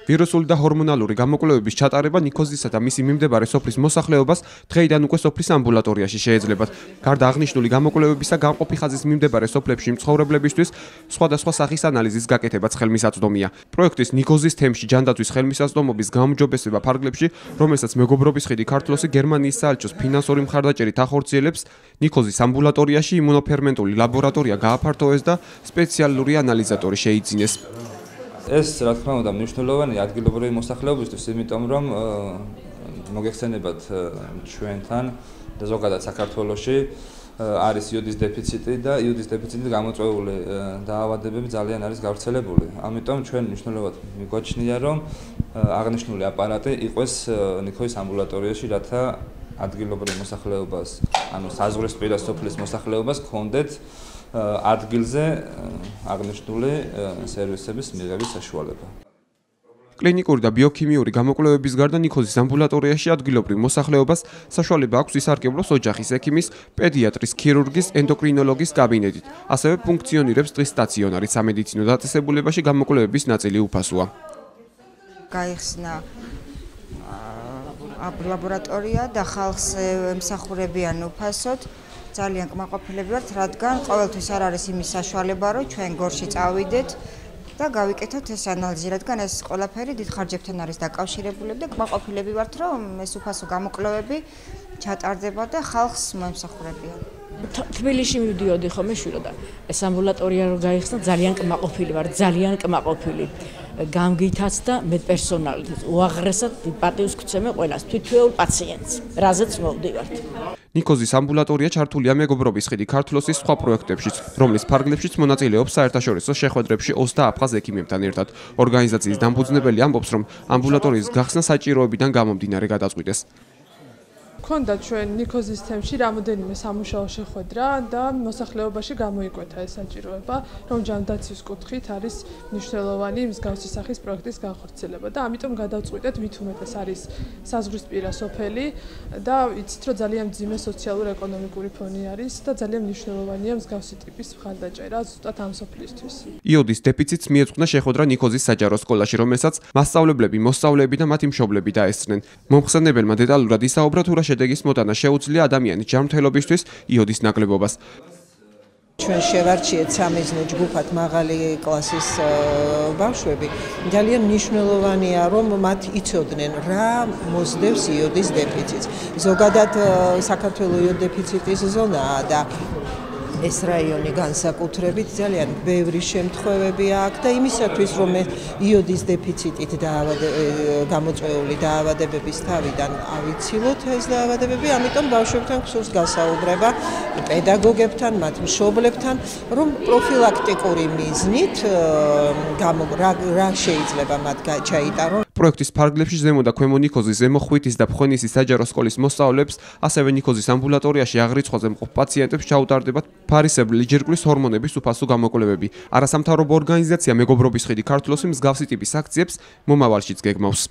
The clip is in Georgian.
ვირუსული და ჰორმონალური გამოკვლევების ჩატარება ნიქოზისა და მისი მიმდებარე სოფლის მოსახლეობას დღეიდან უკვე სოფლის ამბულატორიაში შეეძლებათ. გარდა აღნიშნული გამოკვლევებისა, გამყოფი ხაზის მიმდებარე სოფლებში მცხოვრებლებისთვის სხვადასხვა სახის ანალიზის გაკეთებაც ხელმისაწვდომია. პროექტის ნიქოზის თემში ჯანდაცვის ხელმისაწვდომობის გაუმჯობესება ფარგლებში, რომელსაც მეგობრობის ხიდი ქართლოსი გერმანიის საელჩოს ფინანსური მხარდაჭერით ახორციელებს, ნიქოზის ამბულატორიაში იმუნოფერმენტული ლაბორატორია გააფართოვეს და სპეციალური ანალიზატორი შეიძინეს. ეს რა თქმა უნდა მნიშვნელოვანია ადგილობრივი მოსახლეობისთვის, იმიტომ რომ მოგეხსენებათ ჩვენთან და ზოგადად საქართველოში არის იოდის დეფიციტი და იოდის დეფიციტით გამოწვეული დაავადებები ძალიან არის გავრცელებული. ამიტომ ჩვენ მნიშვნელოვნად მიგვაჩნია, რომ აღნიშნული აპარატი იყოს ნიქოზის ამბულატორიაში, რათა ადგილობრივ მოსახლეობას, ანუ საზღვრისპირა სოფლის მოსახლეობას ჰქონდეთ ადგილზე აღნიშნული სერვისების მიღების საშუალება. კლინიკური და ბიოქიმიური გამოკვლევების გარდა ნიქოზის ამბულატორიაში ადგილობრივ მოსახლეობას საშუალება აქვს ისარგებლოს ოჯახის ექიმის, პედიატრის, ქირურგის, ენდოკრინოლოგის კაბინეტით. ასევე ფუნქციონირებს დღის სტაციონარი სამედიცინო დაწესებულებაში გამოკვლევების ნაწილი უფასოა. გაიხსნა ლაბორატორია და ხალხს ემსახურებიან უფასოდ. ძალიან კმაყოფილები ვართ, რადგან ყოველთვის არ არის იმის საშუალება, რომ ჩვენ გორში წავიდეთ და გავიკეთოთ ეს ანალიზი, რადგან ეს ყველაფერი დიდ ხარჯებთან არის დაკავშირებული და კმაყოფილები ვართ, რომ ეს უფასო გამოკვლევები ჩატარდება და ხალხს მოემსახურებიან. თბილისში მივდიოდი ხოლმე შვილო და ეს ამბულატორია რო გაიხსნა, ძალიან კმაყოფილი ვარ, ძალიან კმაყოფილი. გამგითაც და მე პერსონალით უაღრესად პატივს ვქცევ ყველას თვითმფრინავალ პაციენტს, რაზეც მოვდივართ. ნიქოზის ამბულატორია ჩართულია მეგობრობის ხიდი ქართლოსის სხვა პროექტებშიც, რომლის ფარგლებშიც მონაწილეობს საერთაშორისო შეხვედრებში 20 აფხაზ ექიმებთან ერთად. ორგანიზაციის დამფუძნებელი ამბობს, რომ ამბულატორიის გახსნა საჭიროებიდან გამომდინარე გადაწყვიტეს. ქონდა ჩვენ ნიქოზის თემში რამოდენიმე სამუშაო შეხვედრა და მოსახლეობაში გამოიკვეთა ეს საჭიროება, რომ ჯანდაცვის კუთხით არის მნიშვნელოვანი მსგავსი სახის პროექტის განხორციელება და ამიტომ გადავწყვიტეთ მით უმეტეს არის საზღვრისპირა სოფელი და იცით რომ ძალიან მძიმე სოციალურ-ეკონომიკური ფონი არის და ძალიან მნიშვნელოვანია მსგავსი ტიპის მხარდაჭერა ზუსტად ამ სოფლისთვის. იოდის დეფიციტს მიეძღვნა შეხვედრა ნიქოზის საჯარო სკოლაში, რომელსაც მასწავლებლები, მოსწავლეები და მათი მშობლები დაესწრნენ. მომხსენებელმა დეტალურად ისაუბრა თუ რა შედეგის მოტანა შეუძლია ადამიანის ჯანმრთელობისთვის იოდის ნაკლებობას. ჩვენ შევარჩიეთ სამიზნე ჯგუფად მაღალი კლასის ბავშვები. ძალიან მნიშვნელოვანია, რომ მათ იცოდნენ რა მოსდევს იოდის დეფიციტს. ზოგადად საქართველოს იოდის დეფიციტის ზონაა და ეს რაიონი განსაკუთრებით ძალიან ბევრი შემთხვევები აქვს და იმისათვის რომ იოდის დეფიციტით გამოწვეული დაავადებების თავიდან ავიცილოთ ეს დაავადებები, ამიტომ ბავშვებთან გსურს გასაუბრება პედაგოგებთან, მათ მშობლებთან, რომ პროფილაქტიკური მიზნით რა შეიძლება მათ ჩაიტარონ. პროექტის ფარგლებში ზემო და ქვემო ნიქოზის, ზემო ხვიტის და ფხვენისის საჯარო სკოლის მოსწავლეებს, ასევე ნიქოზის ამბულატორიაში აღრიცხვაზე მყოფ პაციენტებს ჩაუტარდებათ ფარისებრი ჯირკვლის ჰორმონების უფასო გამოკვლევები. არასამთავრობო ორგანიზაცია მეგობრობის ხიდი ქართლოსი მსგავსი ტიპის აქციებს მომავალშიც გეგმავს.